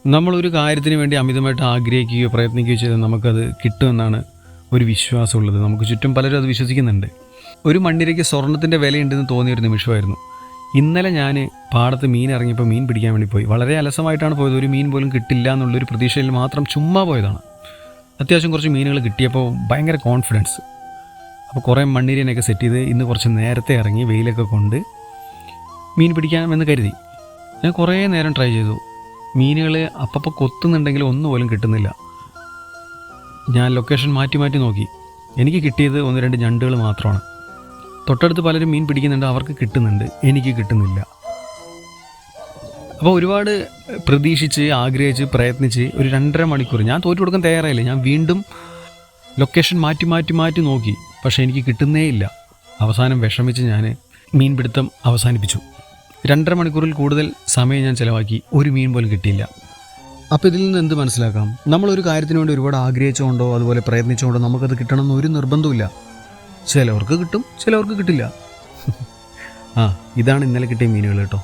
നമ്മളൊരു കാര്യത്തിന് വേണ്ടി അമിതമായിട്ട് ആഗ്രഹിക്കുകയോ പ്രയത്നിക്കുകയോ ചെയ്താൽ നമുക്കത് കിട്ടുമെന്നാണ് ഒരു വിശ്വാസമുള്ളത്. നമുക്ക് ചുറ്റും പലരും അത് വിശ്വസിക്കുന്നുണ്ട്. ഒരു മണ്ണിരയ്ക്ക് സ്വർണത്തിൻ്റെ വിലയുണ്ടെന്ന് തോന്നിയൊരു നിമിഷമായിരുന്നു. ഇന്നലെ ഞാൻ പാടത്ത് മീൻ ഇറങ്ങിയപ്പോൾ മീൻ പിടിക്കാൻ വേണ്ടി പോയി. വളരെ അലസമായിട്ടാണ് പോയത്. ഒരു മീൻ പോലും കിട്ടില്ല എന്നുള്ളൊരു പ്രതീക്ഷയിൽ മാത്രം ചുമ്മാ പോയതാണ്. അത്യാവശ്യം കുറച്ച് മീനുകൾ കിട്ടിയപ്പോൾ ഭയങ്കര കോൺഫിഡൻസ്. അപ്പോൾ കുറേ മണ്ണിരനെയൊക്കെ സെറ്റ് ചെയ്ത് ഇന്ന് കുറച്ച് നേരത്തെ ഇറങ്ങി വെയിലൊക്കെ കൊണ്ട് മീൻ പിടിക്കാമെന്ന് കരുതി. ഞാൻ കുറേ നേരം ട്രൈ ചെയ്തു. മീനുകൾ അപ്പോൾ കൊത്തുന്നുണ്ടെങ്കിലും ഒന്നുപോലും കിട്ടുന്നില്ല. ഞാൻ ലൊക്കേഷൻ മാറ്റി മാറ്റി നോക്കി. എനിക്ക് കിട്ടിയത് 1-2 ഞണ്ടുകൾ മാത്രമാണ്. തൊട്ടടുത്ത് പലരും മീൻ പിടിക്കുന്നുണ്ട്, അവർക്ക് കിട്ടുന്നുണ്ട്, എനിക്ക് കിട്ടുന്നില്ല. അപ്പോൾ ഒരുപാട് പ്രതീക്ഷിച്ച് ആഗ്രഹിച്ച് പ്രയത്നിച്ച് ഒരു 2.5 മണിക്കൂർ ഞാൻ തോറ്റു കൊടുക്കാൻ തയ്യാറായില്ല. ഞാൻ വീണ്ടും ലൊക്കേഷൻ മാറ്റി മാറ്റി മാറ്റി നോക്കി, പക്ഷേ എനിക്ക് കിട്ടുന്നേ ഇല്ല. അവസാനം വിഷമിച്ച് ഞാൻ മീൻപിടുത്തം അവസാനിപ്പിച്ചു. 2.5 മണിക്കൂറിൽ കൂടുതൽ സമയം ഞാൻ ചിലവാക്കി, ഒരു മീൻ പോലും കിട്ടിയില്ല. അപ്പോൾ ഇതിൽ നിന്ന് എന്ത് മനസ്സിലാക്കാം? നമ്മളൊരു കാര്യത്തിന് വേണ്ടി ഒരുപാട് ആഗ്രഹിച്ചുകൊണ്ടോ അതുപോലെ പ്രയത്നിച്ചുകൊണ്ടോ നമുക്കത് കിട്ടണമെന്ന് ഒരു നിർബന്ധമില്ല. ചിലവർക്ക് കിട്ടും, ചിലവർക്ക് കിട്ടില്ല. ഇതാണ് ഇന്നലെ കിട്ടിയ മീനുകൾ കേട്ടോ.